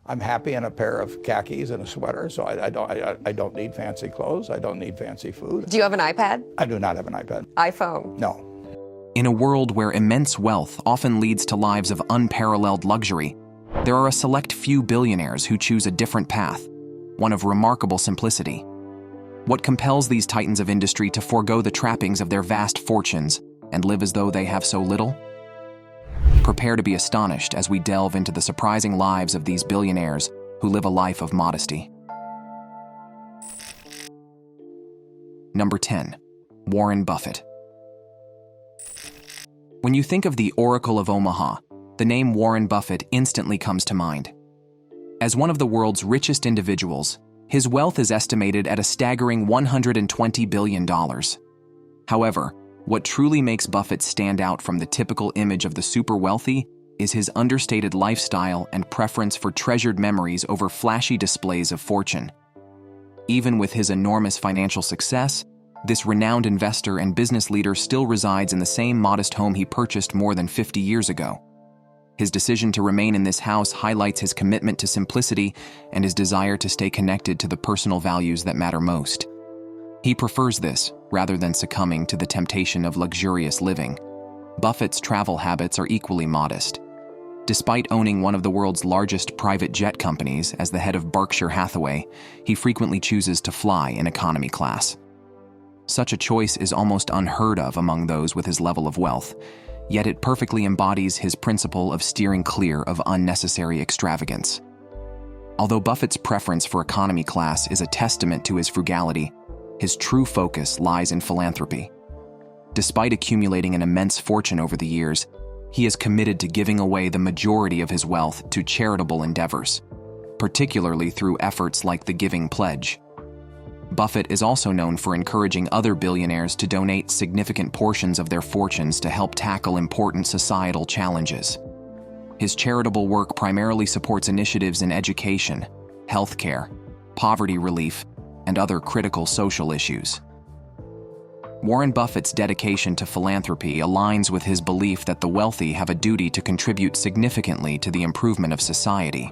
I'm happy in a pair of khakis and a sweater, so I don't need fancy clothes. I don't need fancy food. Do you have an iPad? I do not have an iPad. iPhone? No. In a world where immense wealth often leads to lives of unparalleled luxury, there are a select few billionaires who choose a different path, one of remarkable simplicity. What compels these titans of industry to forgo the trappings of their vast fortunes and live as though they have so little? Prepare to be astonished as we delve into the surprising lives of these billionaires who live a life of modesty. Number 10. Warren Buffett. When you think of the Oracle of Omaha, the name Warren Buffett instantly comes to mind. As one of the world's richest individuals, his wealth is estimated at a staggering $120 billion. However, what truly makes Buffett stand out from the typical image of the super wealthy is his understated lifestyle and preference for treasured memories over flashy displays of fortune. Even with his enormous financial success, this renowned investor and business leader still resides in the same modest home he purchased more than 50 years ago. His decision to remain in this house highlights his commitment to simplicity and his desire to stay connected to the personal values that matter most. He prefers this, rather than succumbing to the temptation of luxurious living. Buffett's travel habits are equally modest. Despite owning one of the world's largest private jet companies as the head of Berkshire Hathaway, he frequently chooses to fly in economy class. Such a choice is almost unheard of among those with his level of wealth, yet it perfectly embodies his principle of steering clear of unnecessary extravagance. Although Buffett's preference for economy class is a testament to his frugality, his true focus lies in philanthropy. Despite accumulating an immense fortune over the years, he is committed to giving away the majority of his wealth to charitable endeavors, particularly through efforts like the Giving Pledge. Buffett is also known for encouraging other billionaires to donate significant portions of their fortunes to help tackle important societal challenges. His charitable work primarily supports initiatives in education, healthcare, poverty relief, and other critical social issues. Warren Buffett's dedication to philanthropy aligns with his belief that the wealthy have a duty to contribute significantly to the improvement of society.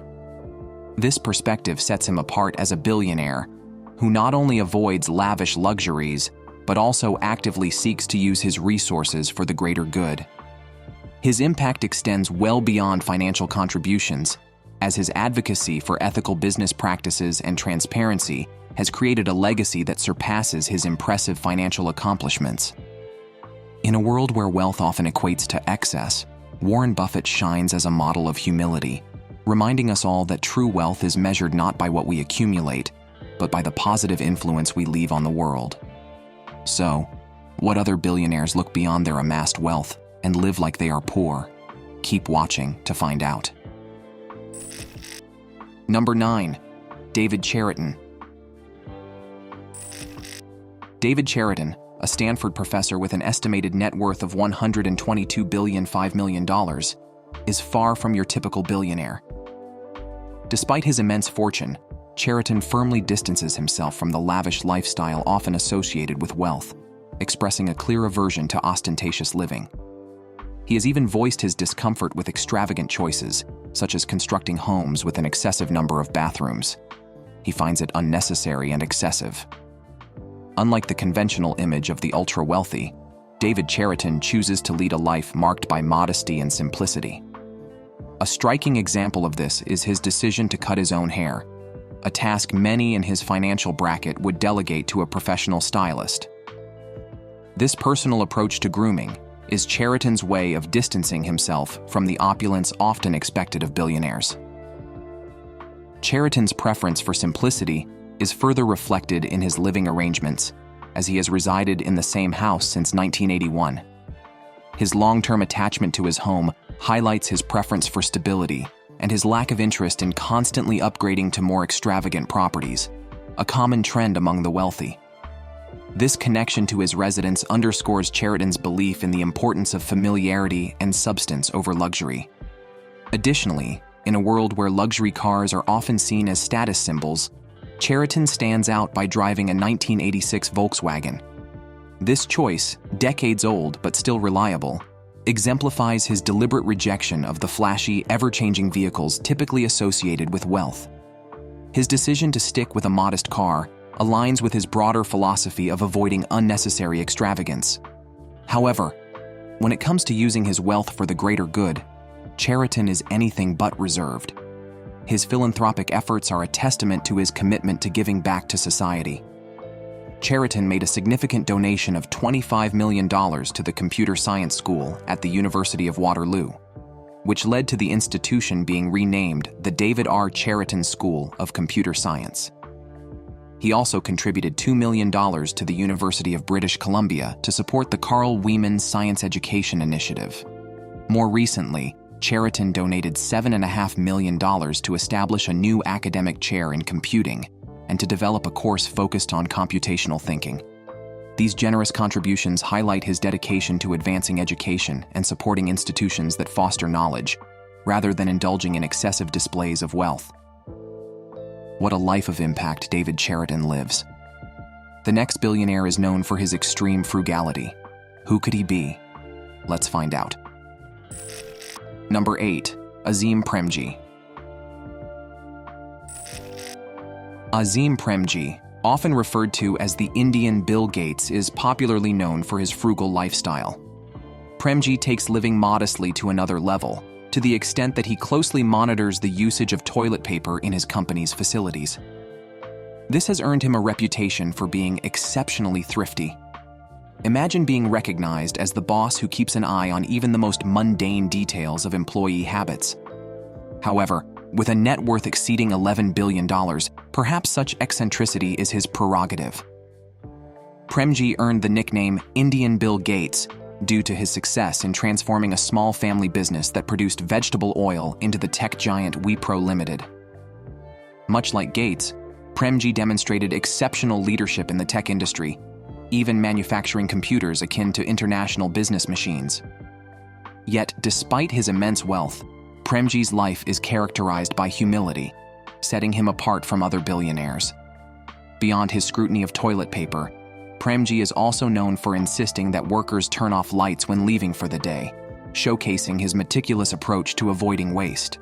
This perspective sets him apart as a billionaire who not only avoids lavish luxuries, but also actively seeks to use his resources for the greater good. His impact extends well beyond financial contributions, as his advocacy for ethical business practices and transparency has created a legacy that surpasses his impressive financial accomplishments. In a world where wealth often equates to excess, Warren Buffett shines as a model of humility, reminding us all that true wealth is measured not by what we accumulate, but by the positive influence we leave on the world. So, what other billionaires look beyond their amassed wealth and live like they are poor? Keep watching to find out. Number 9. David Cherian. David Cherian, a Stanford professor with an estimated net worth of $122.5 billion, is far from your typical billionaire. Despite his immense fortune, Cherian firmly distances himself from the lavish lifestyle often associated with wealth, expressing a clear aversion to ostentatious living. He has even voiced his discomfort with extravagant choices, such as constructing homes with an excessive number of bathrooms. He finds it unnecessary and excessive. Unlike the conventional image of the ultra-wealthy, David Cherian chooses to lead a life marked by modesty and simplicity. A striking example of this is his decision to cut his own hair, a task many in his financial bracket would delegate to a professional stylist. This personal approach to grooming is Cherian's way of distancing himself from the opulence often expected of billionaires. Cherian's preference for simplicity is further reflected in his living arrangements, as he has resided in the same house since 1981. His long-term attachment to his home highlights his preference for stability and his lack of interest in constantly upgrading to more extravagant properties, a common trend among the wealthy. This connection to his residence underscores Cherian's belief in the importance of familiarity and substance over luxury. Additionally, in a world where luxury cars are often seen as status symbols, Cherian stands out by driving a 1986 Volkswagen. This choice, decades old but still reliable, exemplifies his deliberate rejection of the flashy, ever-changing vehicles typically associated with wealth. His decision to stick with a modest car aligns with his broader philosophy of avoiding unnecessary extravagance. However, when it comes to using his wealth for the greater good, Cherian is anything but reserved. His philanthropic efforts are a testament to his commitment to giving back to society. Cherian made a significant donation of $25 million to the Computer Science School at the University of Waterloo, which led to the institution being renamed the David R. Cherian School of Computer Science. He also contributed $2 million to the University of British Columbia to support the Carl Wieman Science Education Initiative. More recently, Cherian donated $7.5 million to establish a new academic chair in computing and to develop a course focused on computational thinking. These generous contributions highlight his dedication to advancing education and supporting institutions that foster knowledge, rather than indulging in excessive displays of wealth. What a life of impact David Cherian lives. The next billionaire is known for his extreme frugality. Who could he be? Let's find out. Number 8. Azim Premji. Azim Premji, often referred to as the Indian Bill Gates, is popularly known for his frugal lifestyle. Premji takes living modestly to another level, to the extent that he closely monitors the usage of toilet paper in his company's facilities. This has earned him a reputation for being exceptionally thrifty. Imagine being recognized as the boss who keeps an eye on even the most mundane details of employee habits. However, with a net worth exceeding $11 billion, perhaps such eccentricity is his prerogative. Premji earned the nickname Indian Bill Gates due to his success in transforming a small family business that produced vegetable oil into the tech giant Wipro Limited. Much like Gates, Premji demonstrated exceptional leadership in the tech industry, even manufacturing computers akin to international business machines. Yet, despite his immense wealth, Premji's life is characterized by humility, setting him apart from other billionaires. Beyond his scrutiny of toilet paper, Premji is also known for insisting that workers turn off lights when leaving for the day, showcasing his meticulous approach to avoiding waste.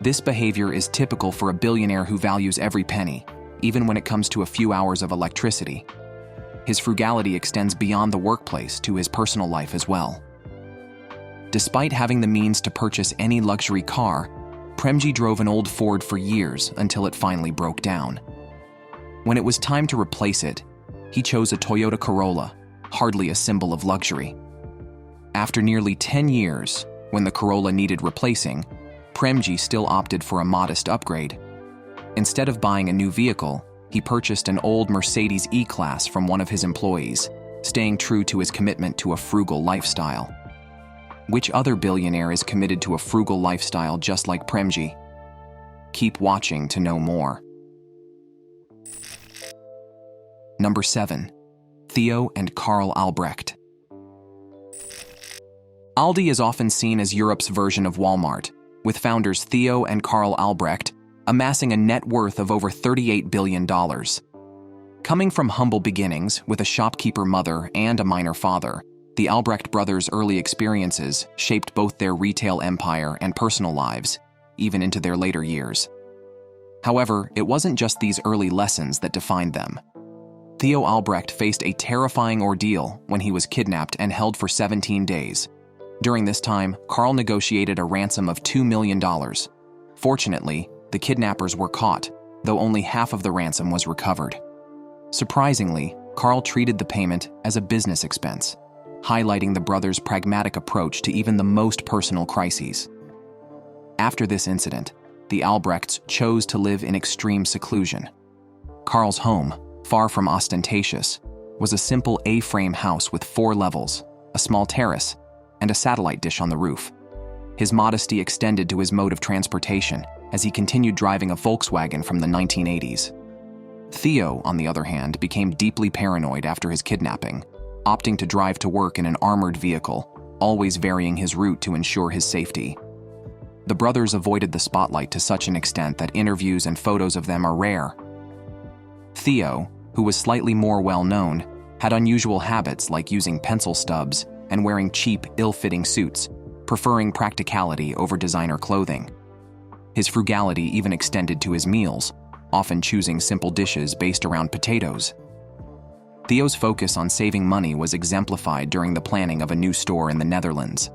This behavior is typical for a billionaire who values every penny, even when it comes to a few hours of electricity. His frugality extends beyond the workplace to his personal life as well. Despite having the means to purchase any luxury car, Premji drove an old Ford for years until it finally broke down. When it was time to replace it, he chose a Toyota Corolla, hardly a symbol of luxury. After nearly 10 years, when the Corolla needed replacing, Premji still opted for a modest upgrade. Instead of buying a new vehicle, he purchased an old Mercedes E-Class from one of his employees, staying true to his commitment to a frugal lifestyle. Which other billionaire is committed to a frugal lifestyle just like Premji? Keep watching to know more. Number 7. Theo and Karl Albrecht. Aldi is often seen as Europe's version of Walmart, with founders Theo and Karl Albrecht amassing a net worth of over $38 billion. Coming from humble beginnings with a shopkeeper mother and a miner father, the Albrecht brothers' early experiences shaped both their retail empire and personal lives, even into their later years. However, it wasn't just these early lessons that defined them. Theo Albrecht faced a terrifying ordeal when he was kidnapped and held for 17 days. During this time, Karl negotiated a ransom of $2 million. Fortunately, the kidnappers were caught, though only half of the ransom was recovered. Surprisingly, Karl treated the payment as a business expense, highlighting the brothers' pragmatic approach to even the most personal crises. After this incident, the Albrechts chose to live in extreme seclusion. Karl's home, far from ostentatious, was a simple A-frame house with 4 levels, a small terrace, and a satellite dish on the roof. His modesty extended to his mode of transportation as he continued driving a Volkswagen from the 1980s. Theo, on the other hand, became deeply paranoid after his kidnapping, opting to drive to work in an armored vehicle, always varying his route to ensure his safety. The brothers avoided the spotlight to such an extent that interviews and photos of them are rare. Theo, who was slightly more well-known, had unusual habits like using pencil stubs, and wearing cheap, ill-fitting suits, preferring practicality over designer clothing. His frugality even extended to his meals, often choosing simple dishes based around potatoes. Theo's focus on saving money was exemplified during the planning of a new store in the Netherlands.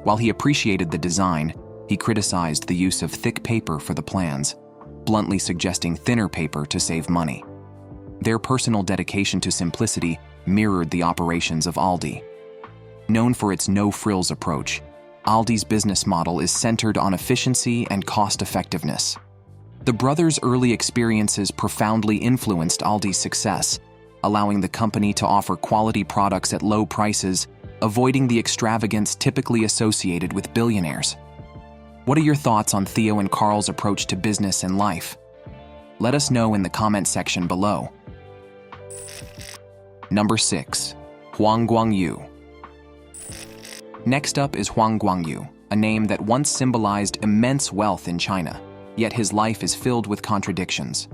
While he appreciated the design, he criticized the use of thick paper for the plans, bluntly suggesting thinner paper to save money. Their personal dedication to simplicity mirrored the operations of Aldi. Known for its no-frills approach, Aldi's business model is centered on efficiency and cost-effectiveness. The brothers' early experiences profoundly influenced Aldi's success, allowing the company to offer quality products at low prices, avoiding the extravagance typically associated with billionaires. What are your thoughts on Theo and Carl's approach to business and life? Let us know in the comment section below. Number 6. Guang Yu. Next up is Guang Yu, a name that once symbolized immense wealth in China, yet his life is filled with contradictions.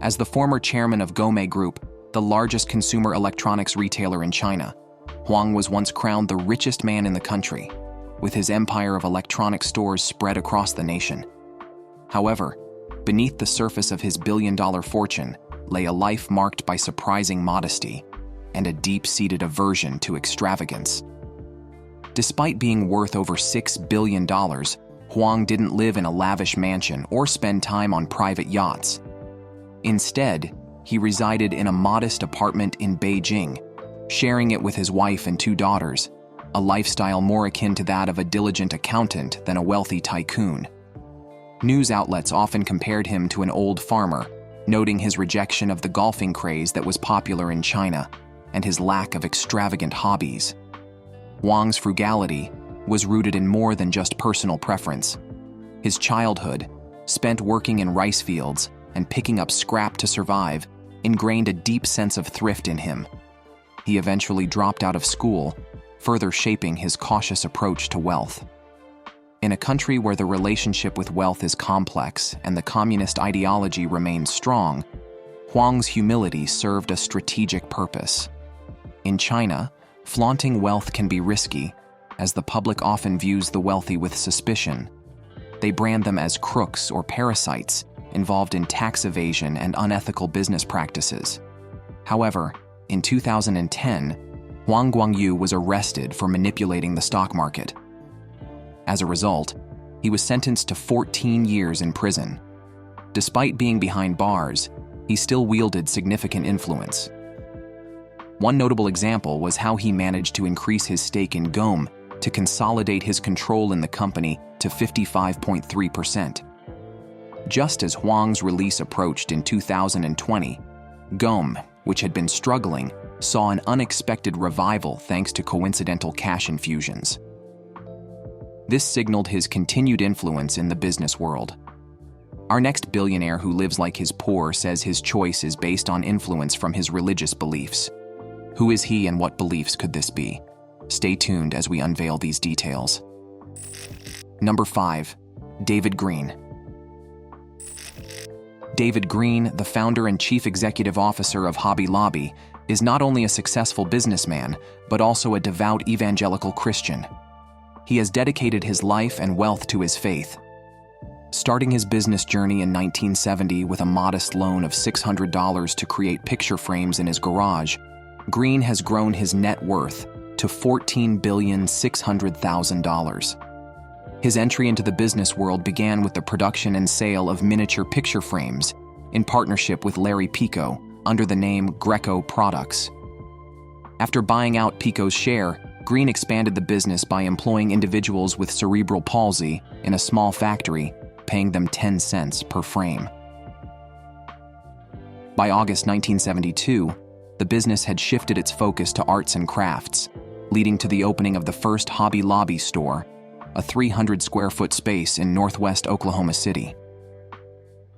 As the former chairman of Gome Group, the largest consumer electronics retailer in China, Huang was once crowned the richest man in the country, with his empire of electronic stores spread across the nation. However, beneath the surface of his billion-dollar fortune lay a life marked by surprising modesty and a deep-seated aversion to extravagance. Despite being worth over $6 billion, Huang didn't live in a lavish mansion or spend time on private yachts. Instead, he resided in a modest apartment in Beijing, sharing it with his wife and 2 daughters, a lifestyle more akin to that of a diligent accountant than a wealthy tycoon. News outlets often compared him to an old farmer, noting his rejection of the golfing craze that was popular in China and his lack of extravagant hobbies. Huang's frugality was rooted in more than just personal preference. His childhood, spent working in rice fields and picking up scrap to survive, ingrained a deep sense of thrift in him. He eventually dropped out of school, further shaping his cautious approach to wealth. In a country where the relationship with wealth is complex and the communist ideology remains strong, Huang's humility served a strategic purpose. In China, flaunting wealth can be risky, as the public often views the wealthy with suspicion. They brand them as crooks or parasites involved in tax evasion and unethical business practices. However, in 2010, Guang Yu was arrested for manipulating the stock market. As a result, he was sentenced to 14 years in prison. Despite being behind bars, he still wielded significant influence. One notable example was how he managed to increase his stake in Gome to consolidate his control in the company to 55.3%. Just as Huang's release approached in 2020, Gome, which had been struggling, saw an unexpected revival thanks to coincidental cash infusions. This signaled his continued influence in the business world. Our next billionaire who lives like his poor says his choice is based on influence from his religious beliefs. Who is he and what beliefs could this be? Stay tuned as we unveil these details. Number 5. David Green. David Green, the founder and chief executive officer of Hobby Lobby, is not only a successful businessman, but also a devout evangelical Christian. He has dedicated his life and wealth to his faith. Starting his business journey in 1970 with a modest loan of $600 to create picture frames in his garage, Green has grown his net worth to $14,600,000. His entry into the business world began with the production and sale of miniature picture frames in partnership with Larry Pico under the name Greco Products. After buying out Pico's share, Green expanded the business by employing individuals with cerebral palsy in a small factory, paying them 10 cents per frame. By August 1972, the business had shifted its focus to arts and crafts, leading to the opening of the first Hobby Lobby store, a 300-square-foot space in northwest Oklahoma City.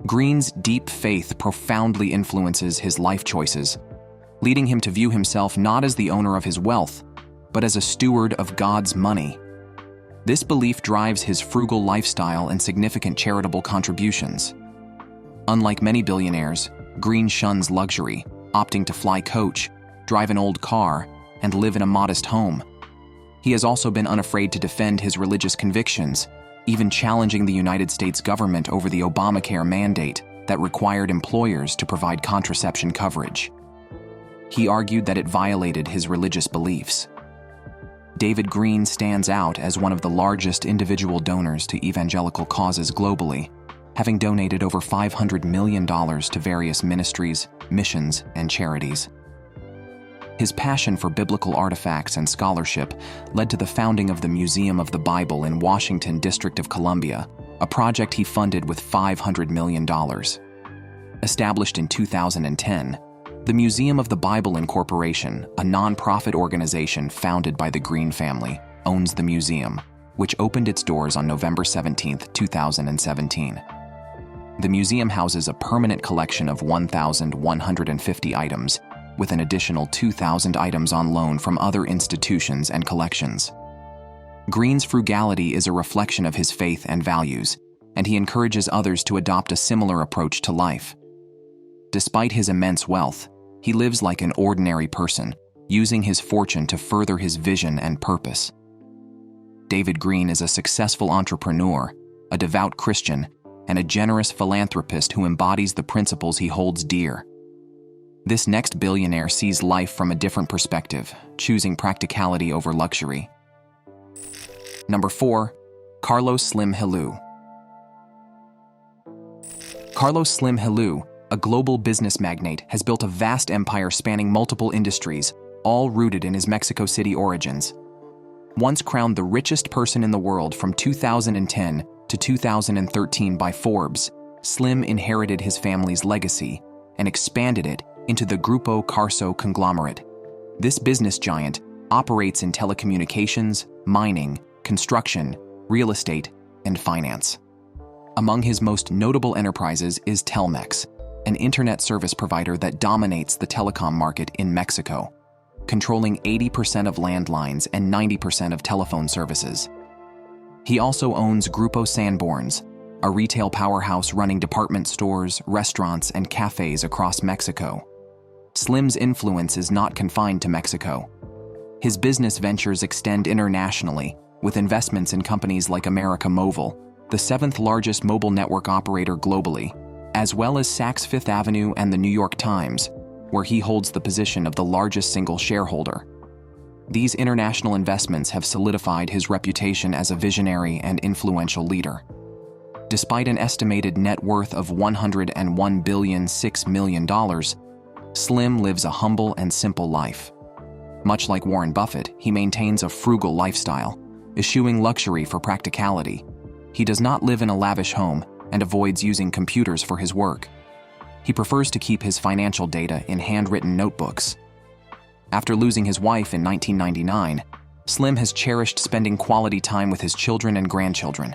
Green's deep faith profoundly influences his life choices, leading him to view himself not as the owner of his wealth, but as a steward of God's money. This belief drives his frugal lifestyle and significant charitable contributions. Unlike many billionaires, Green shuns luxury, opting to fly coach, drive an old car, and live in a modest home. He has also been unafraid to defend his religious convictions, even challenging the United States government over the Obamacare mandate that required employers to provide contraception coverage. He argued that it violated his religious beliefs. David Green stands out as one of the largest individual donors to evangelical causes globally, having donated over $500 million to various ministries, missions, and charities. His passion for biblical artifacts and scholarship led to the founding of the Museum of the Bible in Washington, District of Columbia, a project he funded with $500 million. Established in 2010, the Museum of the Bible Incorporation, a nonprofit organization founded by the Green family, owns the museum, which opened its doors on November 17, 2017. The museum houses a permanent collection of 1,150 items, with an additional 2,000 items on loan from other institutions and collections. Green's frugality is a reflection of his faith and values, and he encourages others to adopt a similar approach to life. Despite his immense wealth, he lives like an ordinary person, using his fortune to further his vision and purpose. David Green is a successful entrepreneur, a devout Christian, and a generous philanthropist who embodies the principles he holds dear. This next billionaire sees life from a different perspective, choosing practicality over luxury. Number 4. Carlos Slim Helú. Carlos Slim Helú, a global business magnate, has built a vast empire spanning multiple industries, all rooted in his Mexico City origins. Once crowned the richest person in the world from 2010 to 2013 by Forbes, Slim inherited his family's legacy and expanded it into the Grupo Carso conglomerate. This business giant operates in telecommunications, mining, construction, real estate, and finance. Among his most notable enterprises is Telmex, an internet service provider that dominates the telecom market in Mexico, controlling 80% of landlines and 90% of telephone services. He also owns Grupo Sanborns, a retail powerhouse running department stores, restaurants, and cafes across Mexico. Slim's influence is not confined to Mexico. His business ventures extend internationally, with investments in companies like América Móvil, the 7th largest mobile network operator globally, as well as Saks Fifth Avenue and the New York Times, where he holds the position of the largest single shareholder. These international investments have solidified his reputation as a visionary and influential leader. Despite an estimated net worth of $101.6 billion, Slim lives a humble and simple life. Much like Warren Buffett, he maintains a frugal lifestyle, eschewing luxury for practicality. He does not live in a lavish home and avoids using computers for his work. He prefers to keep his financial data in handwritten notebooks. After losing his wife in 1999, Slim has cherished spending quality time with his children and grandchildren.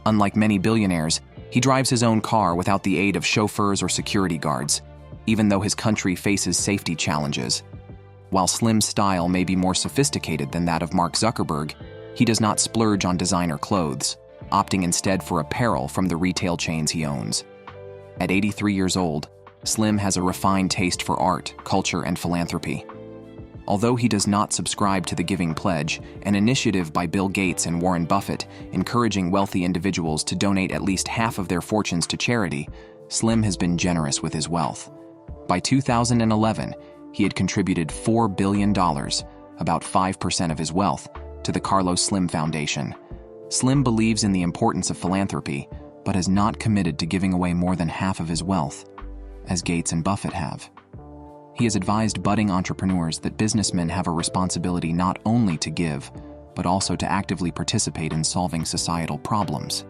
Unlike many billionaires, he drives his own car without the aid of chauffeurs or security guards, even though his country faces safety challenges. While Slim's style may be more sophisticated than that of Mark Zuckerberg, he does not splurge on designer clothes, opting instead for apparel from the retail chains he owns. At 83 years old, Slim has a refined taste for art, culture, and philanthropy. Although he does not subscribe to the Giving Pledge, an initiative by Bill Gates and Warren Buffett encouraging wealthy individuals to donate at least half of their fortunes to charity, Slim has been generous with his wealth. By 2011, he had contributed $4 billion, about 5% of his wealth, to the Carlos Slim Foundation. Slim believes in the importance of philanthropy, but has not committed to giving away more than half of his wealth, as Gates and Buffett have. He has advised budding entrepreneurs that businessmen have a responsibility not only to give, but also to actively participate in solving societal problems.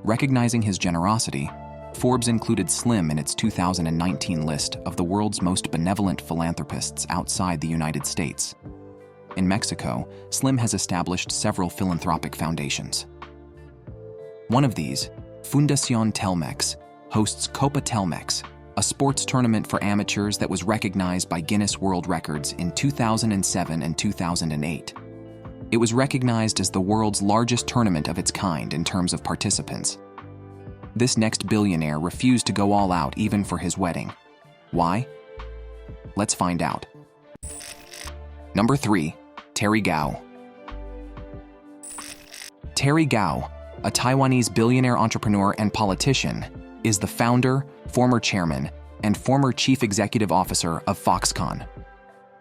Recognizing his generosity, Forbes included Slim in its 2019 list of the world's most benevolent philanthropists outside the United States. In Mexico, Slim has established several philanthropic foundations. One of these, Fundación Telmex, hosts Copa Telmex, a sports tournament for amateurs that was recognized by Guinness World Records in 2007 and 2008. It was recognized as the world's largest tournament of its kind in terms of participants. This next billionaire refused to go all out even for his wedding. Why? Let's find out. Number 3. Terry Gou. Terry Gou, a Taiwanese billionaire entrepreneur and politician, is the founder, former chairman, and former chief executive officer of Foxconn.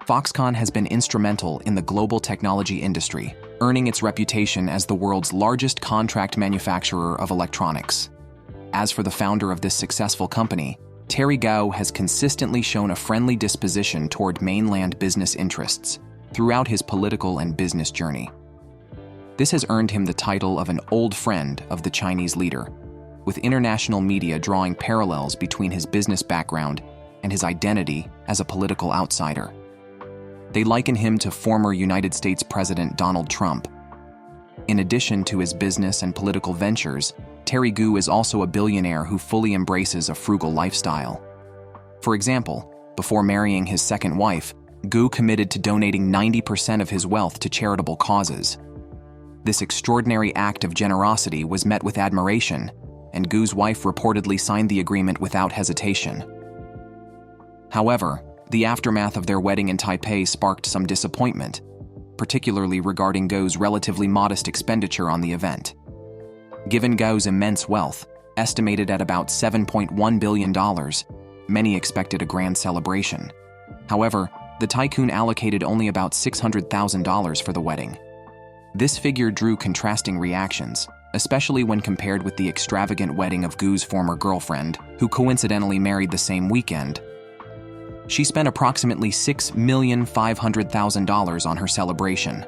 Foxconn has been instrumental in the global technology industry, earning its reputation as the world's largest contract manufacturer of electronics. As for the founder of this successful company, Terry Gou has consistently shown a friendly disposition toward mainland business interests throughout his political and business journey. This has earned him the title of an old friend of the Chinese leader, with international media drawing parallels between his business background and his identity as a political outsider. They liken him to former United States President Donald Trump. In addition to his business and political ventures, Terry Gou is also a billionaire who fully embraces a frugal lifestyle. For example, before marrying his second wife, Gou committed to donating 90% of his wealth to charitable causes. This extraordinary act of generosity was met with admiration, and Gou's wife reportedly signed the agreement without hesitation. However, the aftermath of their wedding in Taipei sparked some disappointment, particularly regarding Gou's relatively modest expenditure on the event. Given Gou's immense wealth, estimated at about $7.1 billion, many expected a grand celebration. However, the tycoon allocated only about $600,000 for the wedding. This figure drew contrasting reactions, especially when compared with the extravagant wedding of Gou's former girlfriend, who coincidentally married the same weekend. She spent approximately $6,500,000 on her celebration.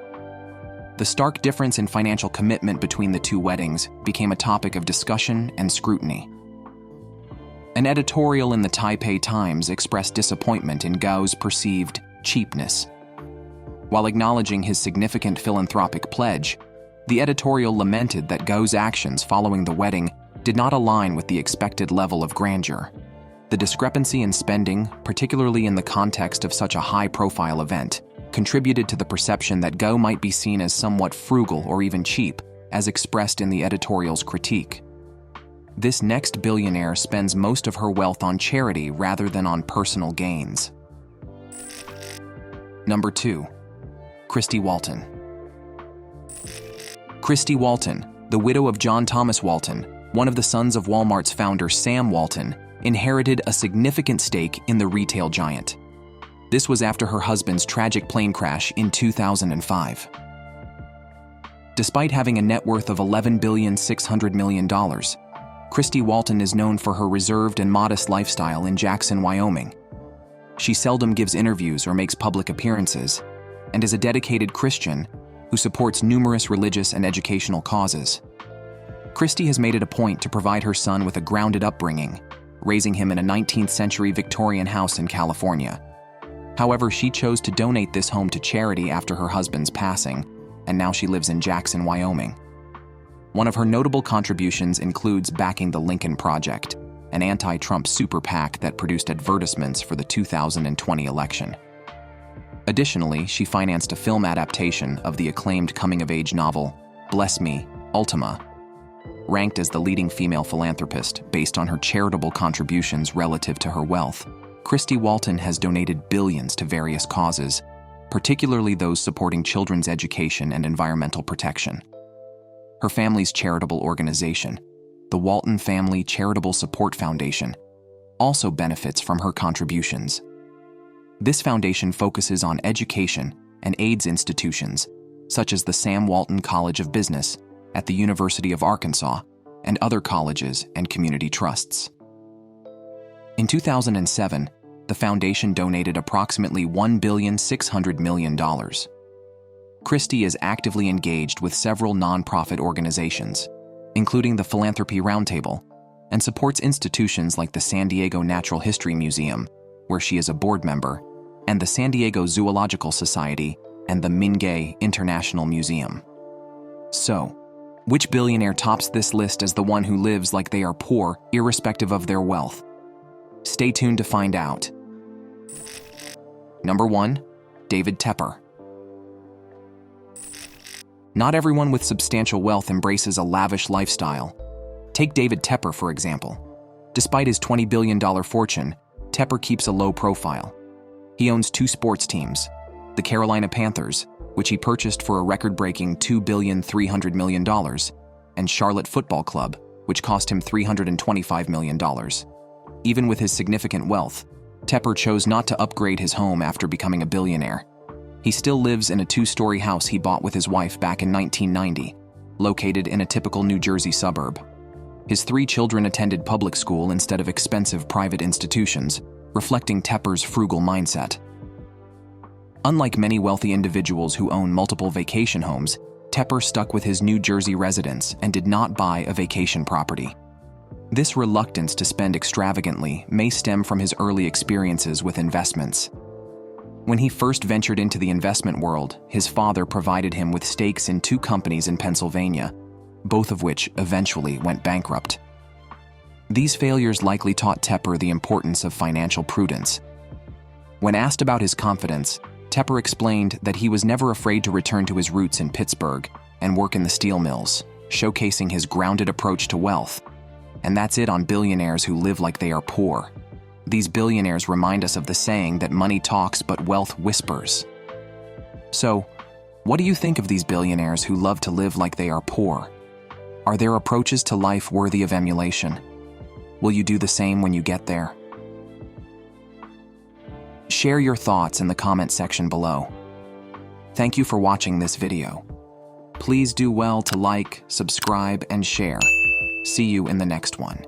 The stark difference in financial commitment between the two weddings became a topic of discussion and scrutiny. An editorial in the Taipei Times expressed disappointment in Gou's perceived cheapness. While acknowledging his significant philanthropic pledge, the editorial lamented that Gou's actions following the wedding did not align with the expected level of grandeur. The discrepancy in spending, particularly in the context of such a high-profile event, contributed to the perception that Gou might be seen as somewhat frugal or even cheap, as expressed in the editorial's critique. This next billionaire spends most of her wealth on charity rather than on personal gains. Number 2. Christy Walton. Christy Walton, the widow of John Thomas Walton, one of the sons of Walmart's founder Sam Walton, inherited a significant stake in the retail giant. This was after her husband's tragic plane crash in 2005. Despite having a net worth of $11.6 billion, Christy Walton is known for her reserved and modest lifestyle in Jackson, Wyoming. She seldom gives interviews or makes public appearances, and is a dedicated Christian who supports numerous religious and educational causes. Christy has made it a point to provide her son with a grounded upbringing, raising him in a 19th century Victorian house in California. However, she chose to donate this home to charity after her husband's passing, and now she lives in Jackson, Wyoming. One of her notable contributions includes backing the Lincoln Project, an anti-Trump super PAC that produced advertisements for the 2020 election. Additionally, she financed a film adaptation of the acclaimed coming-of-age novel, Bless Me, Ultima. Ranked as the leading female philanthropist based on her charitable contributions relative to her wealth, Christy Walton has donated billions to various causes, particularly those supporting children's education and environmental protection. Her family's charitable organization, the Walton Family Charitable Support Foundation, also benefits from her contributions. This foundation focuses on education and aids institutions, such as the Sam Walton College of Business at the University of Arkansas and other colleges and community trusts. In 2007, the foundation donated approximately $1.6 billion. Christy is actively engaged with several nonprofit organizations, including the Philanthropy Roundtable, and supports institutions like the San Diego Natural History Museum, where she is a board member, and the San Diego Zoological Society and the Mingei International Museum. So, which billionaire tops this list as the one who lives like they are poor, irrespective of their wealth? Stay tuned to find out. Number 1. David Tepper. Not everyone with substantial wealth embraces a lavish lifestyle. Take David Tepper, for example. Despite his $20 billion fortune, Tepper keeps a low profile. He owns 2 sports teams, the Carolina Panthers, which he purchased for a record-breaking $2.3 billion, and Charlotte Football Club, which cost him $325 million. Even with his significant wealth, Tepper chose not to upgrade his home after becoming a billionaire. He still lives in a 2-story house he bought with his wife back in 1990, located in a typical New Jersey suburb. His 3 children attended public school instead of expensive private institutions, reflecting Tepper's frugal mindset. Unlike many wealthy individuals who own multiple vacation homes, Tepper stuck with his New Jersey residence and did not buy a vacation property. This reluctance to spend extravagantly may stem from his early experiences with investments. When he first ventured into the investment world, his father provided him with stakes in 2 companies in Pennsylvania, both of which eventually went bankrupt. These failures likely taught Tepper the importance of financial prudence. When asked about his confidence, Tepper explained that he was never afraid to return to his roots in Pittsburgh and work in the steel mills, showcasing his grounded approach to wealth. And that's it on billionaires who live like they are poor. These billionaires remind us of the saying that money talks but wealth whispers. So, what do you think of these billionaires who love to live like they are poor? Are their approaches to life worthy of emulation? Will you do the same when you get there? Share your thoughts in the comment section below. Thank you for watching this video. Please do well to like, subscribe, and share. See you in the next one.